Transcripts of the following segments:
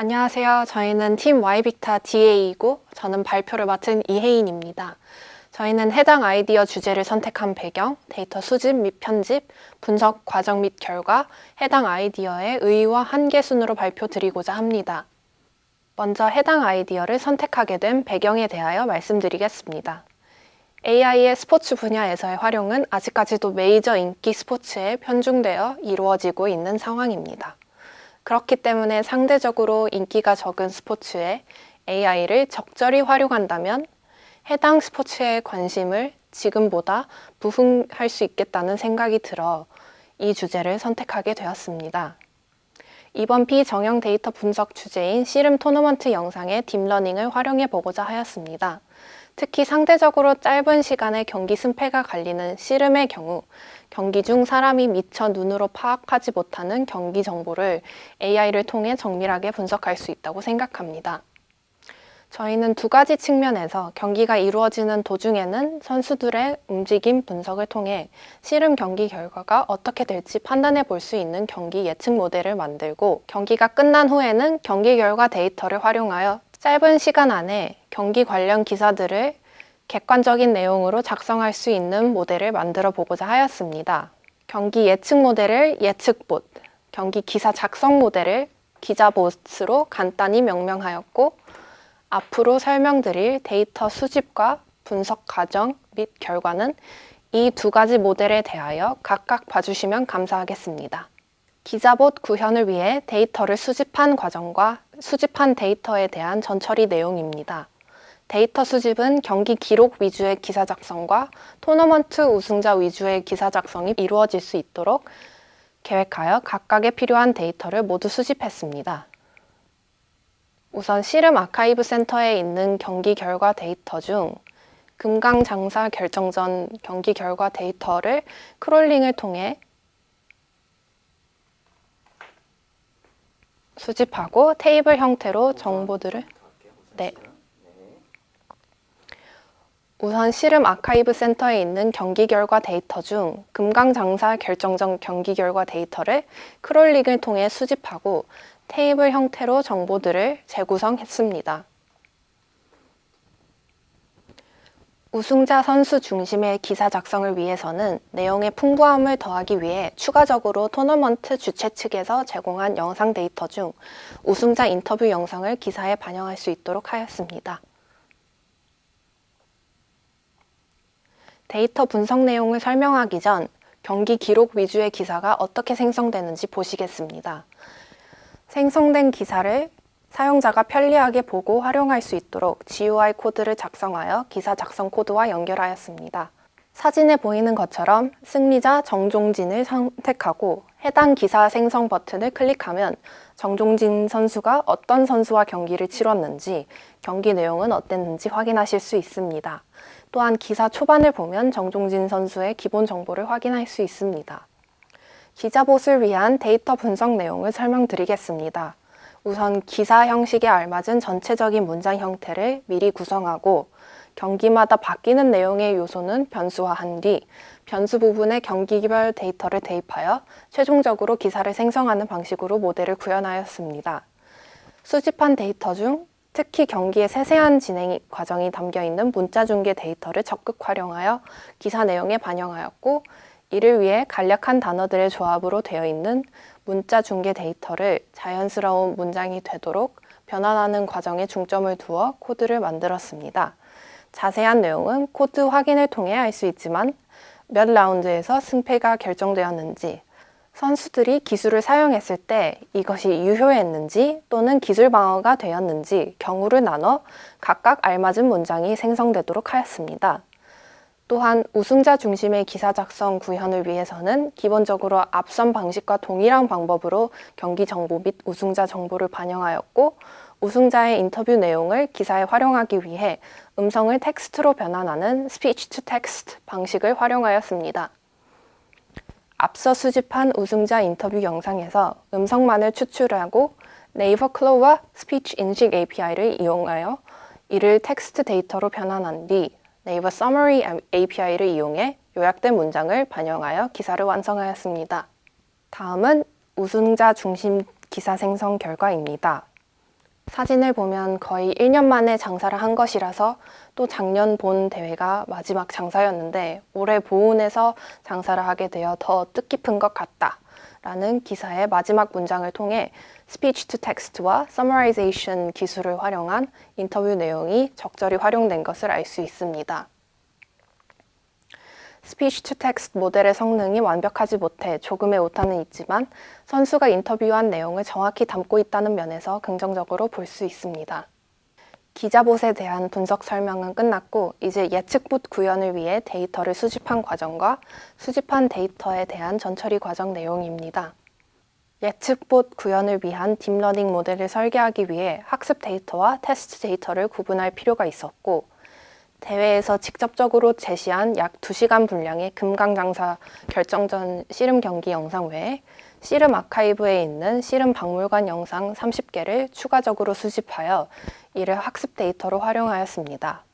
안녕하세요. 저희는 팀 Y빅타 DA이고 저는 발표를 맡은 이혜인입니다. 저희는 해당 아이디어 주제를 선택한 배경, 데이터 수집 및 편집, 분석 과정 및 결과, 해당 아이디어의 의의와 한계 순으로 발표드리고자 합니다. 먼저 해당 아이디어를 선택하게 된 배경에 대하여 말씀드리겠습니다. AI의 스포츠 분야에서의 활용은 아직까지도 메이저 인기 스포츠에 편중되어 이루어지고 있는 상황입니다. 그렇기 때문에 상대적으로 인기가 적은 스포츠에 AI를 적절히 활용한다면 해당 스포츠의 관심을 지금보다 부흥할 수 있겠다는 생각이 들어 이 주제를 선택하게 되었습니다. 이번 비정형 데이터 분석 주제인 씨름 토너먼트 영상의 딥러닝을 활용해 보고자 하였습니다. 특히 상대적으로 짧은 시간에 경기 승패가 갈리는 씨름의 경우 경기 중 사람이 미처 눈으로 파악하지 못하는 경기 정보를 AI를 통해 정밀하게 분석할 수 있다고 생각합니다. 저희는 두 가지 측면에서 경기가 이루어지는 도중에는 선수들의 움직임 분석을 통해 씨름 경기 결과가 어떻게 될지 판단해 볼 수 있는 경기 예측 모델을 만들고 경기가 끝난 후에는 경기 결과 데이터를 활용하여 짧은 시간 안에 경기 관련 기사들을 객관적인 내용으로 작성할 수 있는 모델을 만들어 보고자 하였습니다. 경기 예측 모델을 예측봇, 경기 기사 작성 모델을 기자봇으로 간단히 명명하였고 앞으로 설명드릴 데이터 수집과 분석 과정 및 결과는 이 두 가지 모델에 대하여 각각 봐주시면 감사하겠습니다. 기자봇 구현을 위해 데이터를 수집한 과정과 수집한 데이터에 대한 전처리 내용입니다. 데이터 수집은 경기 기록 위주의 기사 작성과 토너먼트 우승자 위주의 기사 작성이 이루어질 수 있도록 계획하여 각각의 필요한 데이터를 모두 수집했습니다. 우선 씨름 아카이브 센터에 있는 경기 결과 데이터 중 금강장사 결정전 경기 결과 데이터를 크롤링을 통해 수집하고 테이블 형태로 정보들을 우선 씨름 아카이브 센터에 있는 경기 결과 데이터 중 금강장사 결정전 경기 결과 데이터를 크롤링을 통해 수집하고 테이블 형태로 정보들을 재구성했습니다. 우승자 선수 중심의 기사 작성을 위해서는 내용의 풍부함을 더하기 위해 추가적으로 토너먼트 주최 측에서 제공한 영상 데이터 중 우승자 인터뷰 영상을 기사에 반영할 수 있도록 하였습니다. 데이터 분석 내용을 설명하기 전 경기 기록 위주의 기사가 어떻게 생성되는지 보시겠습니다. 생성된 기사를 사용자가 편리하게 보고 활용할 수 있도록 GUI 코드를 작성하여 기사 작성 코드와 연결하였습니다. 사진에 보이는 것처럼 승리자 정종진을 선택하고 해당 기사 생성 버튼을 클릭하면 정종진 선수가 어떤 선수와 경기를 치렀는지, 경기 내용은 어땠는지 확인하실 수 있습니다. 또한 기사 초반을 보면 정종진 선수의 기본 정보를 확인할 수 있습니다. 기자봇을 위한 데이터 분석 내용을 설명드리겠습니다. 우선 기사 형식에 알맞은 전체적인 문장 형태를 미리 구성하고 경기마다 바뀌는 내용의 요소는 변수화한 뒤 변수 부분에 경기별 데이터를 대입하여 최종적으로 기사를 생성하는 방식으로 모델을 구현하였습니다. 수집한 데이터 중 특히 경기의 세세한 진행 과정이 담겨있는 문자 중계 데이터를 적극 활용하여 기사 내용에 반영하였고 이를 위해 간략한 단어들의 조합으로 되어 있는 문자 중계 데이터를 자연스러운 문장이 되도록 변환하는 과정에 중점을 두어 코드를 만들었습니다. 자세한 내용은 코드 확인을 통해 알 수 있지만 몇 라운드에서 승패가 결정되었는지, 선수들이 기술을 사용했을 때 이것이 유효했는지 또는 기술 방어가 되었는지 경우를 나눠 각각 알맞은 문장이 생성되도록 하였습니다. 또한 우승자 중심의 기사 작성 구현을 위해서는 기본적으로 앞선 방식과 동일한 방법으로 경기 정보 및 우승자 정보를 반영하였고 우승자의 인터뷰 내용을 기사에 활용하기 위해 음성을 텍스트로 변환하는 스피치 투 텍스트 방식을 활용하였습니다. 앞서 수집한 우승자 인터뷰 영상에서 음성만을 추출하고 네이버 클로우와 스피치 인식 API를 이용하여 이를 텍스트 데이터로 변환한 뒤 네이버 서머리 API를 이용해 요약된 문장을 반영하여 기사를 완성하였습니다. 다음은 우승자 중심 기사 생성 결과입니다. 사진을 보면 거의 1년 만에 장사를 한 것이라서 또 작년 본 대회가 마지막 장사였는데 올해 보은에서 장사를 하게 되어 더 뜻깊은 것 같다 라는 기사의 마지막 문장을 통해 스피치 투 텍스트와 서머라이제이션 기술을 활용한 인터뷰 내용이 적절히 활용된 것을 알 수 있습니다. 스피치 투 텍스트 모델의 성능이 완벽하지 못해 조금의 오타는 있지만 선수가 인터뷰한 내용을 정확히 담고 있다는 면에서 긍정적으로 볼 수 있습니다. 기자봇에 대한 분석 설명은 끝났고 이제 예측봇 구현을 위해 데이터를 수집한 과정과 수집한 데이터에 대한 전처리 과정 내용입니다. 예측봇 구현을 위한 딥러닝 모델을 설계하기 위해 학습 데이터와 테스트 데이터를 구분할 필요가 있었고 대회에서 직접적으로 제시한 약 2시간 분량의 금강장사 결정전 씨름 경기 영상 외에 씨름 아카이브에 있는 씨름 박물관 영상 30개를 추가적으로 수집하여 이를 학습 데이터로 활용하였습니다.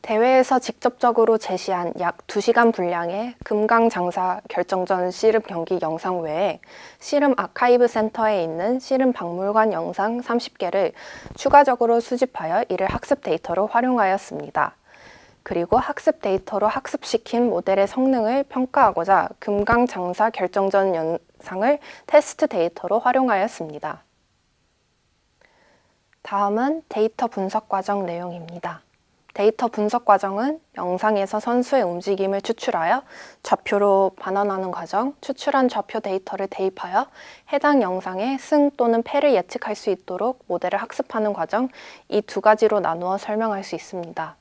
대회에서 직접적으로 제시한 약 2시간 분량의 금강장사 결정전 씨름 경기 영상 외에 씨름 아카이브 센터에 있는 씨름 박물관 영상 30개를 추가적으로 수집하여 이를 학습 데이터로 활용하였습니다. 그리고 학습 데이터로 학습시킨 모델의 성능을 평가하고자 금강장사 결정전 영상을 테스트 데이터로 활용하였습니다. 다음은 데이터 분석 과정 내용입니다. 데이터 분석 과정은 영상에서 선수의 움직임을 추출하여 좌표로 반환하는 과정, 추출한 좌표 데이터를 대입하여 해당 영상의 승 또는 패를 예측할 수 있도록 모델을 학습하는 과정, 이 두 가지로 나누어 설명할 수 있습니다.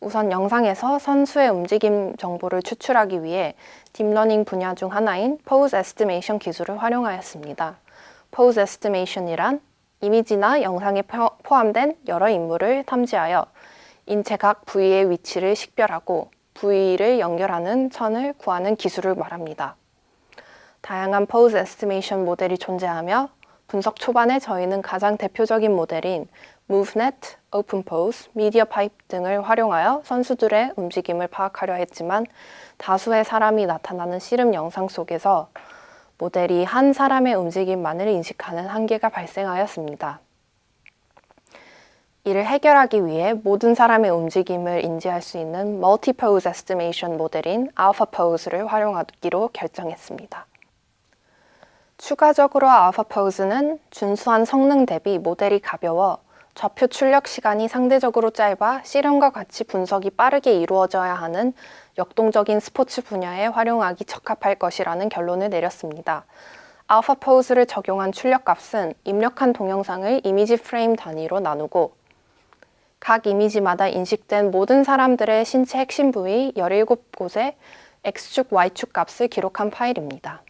우선 영상에서 선수의 움직임 정보를 추출하기 위해 딥러닝 분야 중 하나인 Pose Estimation 기술을 활용하였습니다. Pose Estimation이란 이미지나 영상에 포함된 여러 인물을 탐지하여 인체 각 부위의 위치를 식별하고 부위를 연결하는 선을 구하는 기술을 말합니다. 다양한 Pose Estimation 모델이 존재하며 분석 초반에 저희는 가장 대표적인 모델인 MoveNet, OpenPose, MediaPipe 등을 활용하여 선수들의 움직임을 파악하려 했지만 다수의 사람이 나타나는 씨름 영상 속에서 모델이 한 사람의 움직임만을 인식하는 한계가 발생하였습니다. 이를 해결하기 위해 모든 사람의 움직임을 인지할 수 있는 Multi-Pose Estimation 모델인 AlphaPose를 활용하기로 결정했습니다. 추가적으로 AlphaPose는 준수한 성능 대비 모델이 가벼워 좌표 출력 시간이 상대적으로 짧아 씨름과 같이 분석이 빠르게 이루어져야 하는 역동적인 스포츠 분야에 활용하기 적합할 것이라는 결론을 내렸습니다. AlphaPose를 적용한 출력값은 입력한 동영상을 이미지 프레임 단위로 나누고 각 이미지마다 인식된 모든 사람들의 신체 핵심 부위 17곳의 X축, Y축 값을 기록한 파일입니다.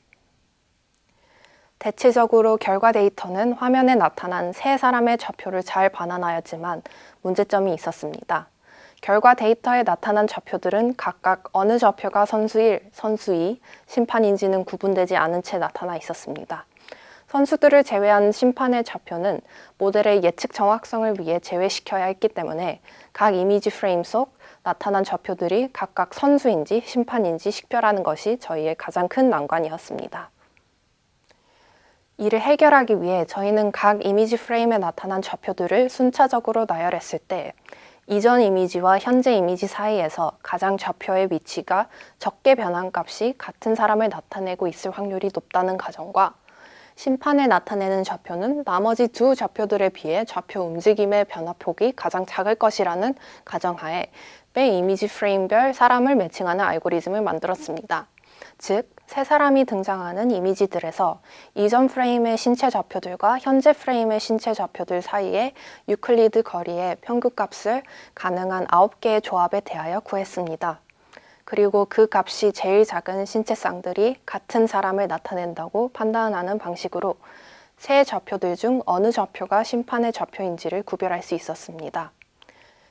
대체적으로 결과 데이터는 화면에 나타난 세 사람의 좌표를 잘 반환하였지만 문제점이 있었습니다. 결과 데이터에 나타난 좌표들은 각각 어느 좌표가 선수 1, 선수 2, 심판인지는 구분되지 않은 채 나타나 있었습니다. 선수들을 제외한 심판의 좌표는 모델의 예측 정확성을 위해 제외시켜야 했기 때문에 각 이미지 프레임 속 나타난 좌표들이 각각 선수인지 심판인지 식별하는 것이 저희의 가장 큰 난관이었습니다. 이를 해결하기 위해 저희는 각 이미지 프레임에 나타난 좌표들을 순차적으로 나열했을 때 이전 이미지와 현재 이미지 사이에서 가장 좌표의 위치가 적게 변한 값이 같은 사람을 나타내고 있을 확률이 높다는 가정과 심판에 나타내는 좌표는 나머지 두 좌표들에 비해 좌표 움직임의 변화폭이 가장 작을 것이라는 가정하에 매 이미지 프레임별 사람을 매칭하는 알고리즘을 만들었습니다. 즉, 세 사람이 등장하는 이미지들에서 이전 프레임의 신체 좌표들과 현재 프레임의 신체 좌표들 사이의 유클리드 거리의 평균값을 가능한 9개의 조합에 대하여 구했습니다. 그리고 그 값이 제일 작은 신체 쌍들이 같은 사람을 나타낸다고 판단하는 방식으로 세 좌표들 중 어느 좌표가 심판의 좌표인지를 구별할 수 있었습니다.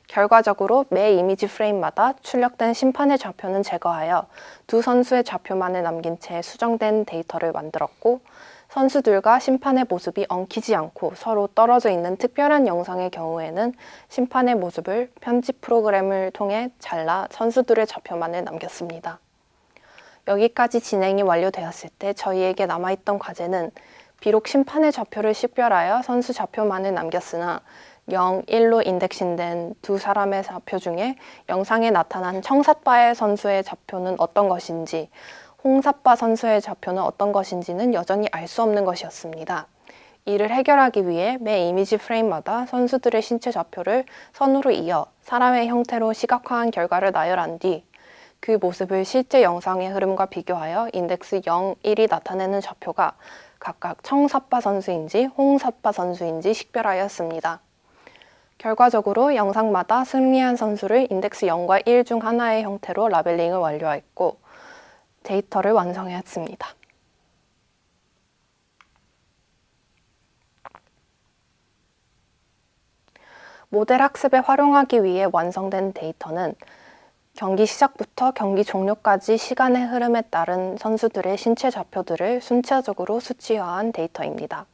결과적으로 매 이미지 프레임마다 출력된 심판의 좌표는 제거하여 두 선수의 좌표만을 남긴 채 수정된 데이터를 만들었고 선수들과 심판의 모습이 엉키지 않고 서로 떨어져 있는 특별한 영상의 경우에는 심판의 모습을 편집 프로그램을 통해 잘라 선수들의 좌표만을 남겼습니다. 여기까지 진행이 완료되었을 때 저희에게 남아있던 과제는 비록 심판의 좌표를 식별하여 선수 좌표만을 남겼으나 0, 1로 인덱싱된 두 사람의 좌표 중에 영상에 나타난 청삿바의 선수의 좌표는 어떤 것인지, 홍삿바 선수의 좌표는 어떤 것인지는 여전히 알 수 없는 것이었습니다. 이를 해결하기 위해 매 이미지 프레임마다 선수들의 신체 좌표를 선으로 이어 사람의 형태로 시각화한 결과를 나열한 뒤 그 모습을 실제 영상의 흐름과 비교하여 인덱스 0, 1이 나타내는 좌표가 각각 청삿바 선수인지 홍삿바 선수인지 식별하였습니다. 결과적으로 영상마다 승리한 선수를 인덱스 0과 1 중 하나의 형태로 라벨링을 완료했고 데이터를 완성했습니다. 모델 학습에 활용하기 위해 완성된 데이터는 경기 시작부터 경기 종료까지 시간의 흐름에 따른 선수들의 신체 좌표들을 순차적으로 수치화한 데이터입니다.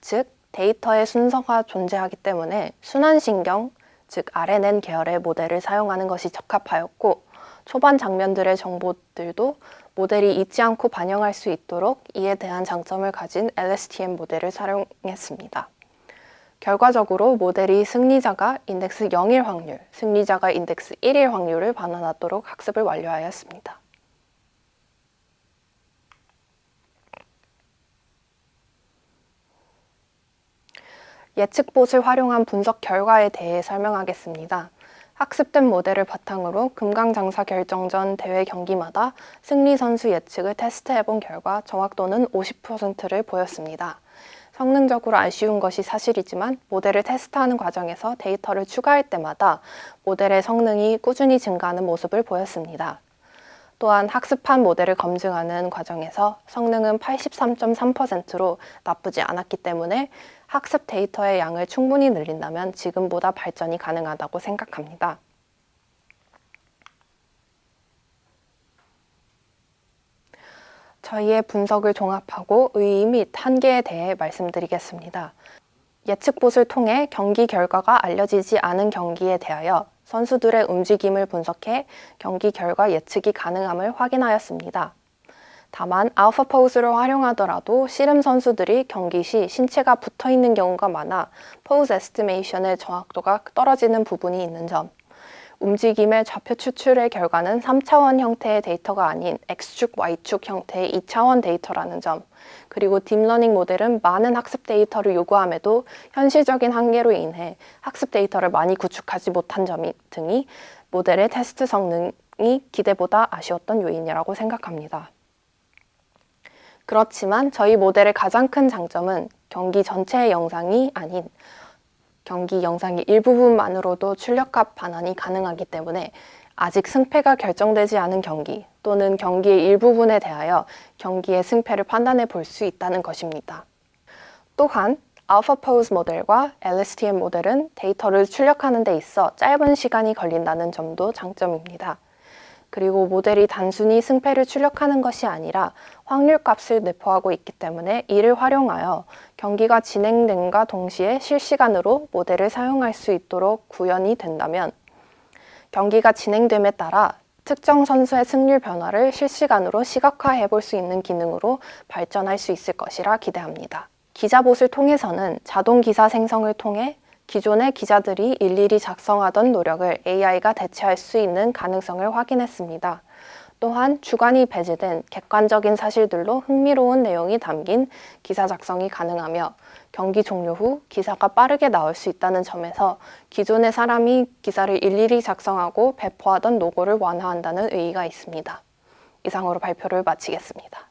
즉, 데이터의 순서가 존재하기 때문에 순환신경, 즉 RNN 계열의 모델을 사용하는 것이 적합하였고 초반 장면들의 정보들도 모델이 잊지 않고 반영할 수 있도록 이에 대한 장점을 가진 LSTM 모델을 사용했습니다. 결과적으로 모델이 승리자가 인덱스 0일 확률, 승리자가 인덱스 1일 확률을 반환하도록 학습을 완료하였습니다. 예측봇을 활용한 분석 결과에 대해 설명하겠습니다. 학습된 모델을 바탕으로 금강장사 결정전 대회 경기마다 승리 선수 예측을 테스트해본 결과 정확도는 50%를 보였습니다. 성능적으로 아쉬운 것이 사실이지만 모델을 테스트하는 과정에서 데이터를 추가할 때마다 모델의 성능이 꾸준히 증가하는 모습을 보였습니다. 또한 학습한 모델을 검증하는 과정에서 성능은 83.3%로 나쁘지 않았기 때문에 학습 데이터의 양을 충분히 늘린다면 지금보다 발전이 가능하다고 생각합니다. 저희의 분석을 종합하고 의의 및 한계에 대해 말씀드리겠습니다. 예측봇을 통해 경기 결과가 알려지지 않은 경기에 대하여 선수들의 움직임을 분석해 경기 결과 예측이 가능함을 확인하였습니다. 다만 알파포즈를 활용하더라도 씨름 선수들이 경기 시 신체가 붙어있는 경우가 많아 포즈 에스티메이션의 정확도가 떨어지는 부분이 있는 점, 움직임의 좌표 추출의 결과는 3차원 형태의 데이터가 아닌 X축, Y축 형태의 2차원 데이터라는 점, 그리고 딥러닝 모델은 많은 학습 데이터를 요구함에도 현실적인 한계로 인해 학습 데이터를 많이 구축하지 못한 점 등이 모델의 테스트 성능이 기대보다 아쉬웠던 요인이라고 생각합니다. 그렇지만 저희 모델의 가장 큰 장점은 경기 전체의 영상이 아닌 경기 영상의 일부분만으로도 출력값 반환이 가능하기 때문에 아직 승패가 결정되지 않은 경기 또는 경기의 일부분에 대하여 경기의 승패를 판단해 볼 수 있다는 것입니다. 또한 알파포즈 모델과 LSTM 모델은 데이터를 출력하는 데 있어 짧은 시간이 걸린다는 점도 장점입니다. 그리고 모델이 단순히 승패를 출력하는 것이 아니라 확률값을 내포하고 있기 때문에 이를 활용하여 경기가 진행됨과 동시에 실시간으로 모델을 사용할 수 있도록 구현이 된다면 경기가 진행됨에 따라 특정 선수의 승률 변화를 실시간으로 시각화해 볼 수 있는 기능으로 발전할 수 있을 것이라 기대합니다. 기자봇을 통해서는 자동 기사 생성을 통해 기존의 기자들이 일일이 작성하던 노력을 AI가 대체할 수 있는 가능성을 확인했습니다. 또한 주관이 배제된 객관적인 사실들로 흥미로운 내용이 담긴 기사 작성이 가능하며 경기 종료 후 기사가 빠르게 나올 수 있다는 점에서 기존의 사람이 기사를 일일이 작성하고 배포하던 노고를 완화한다는 의의가 있습니다. 이상으로 발표를 마치겠습니다.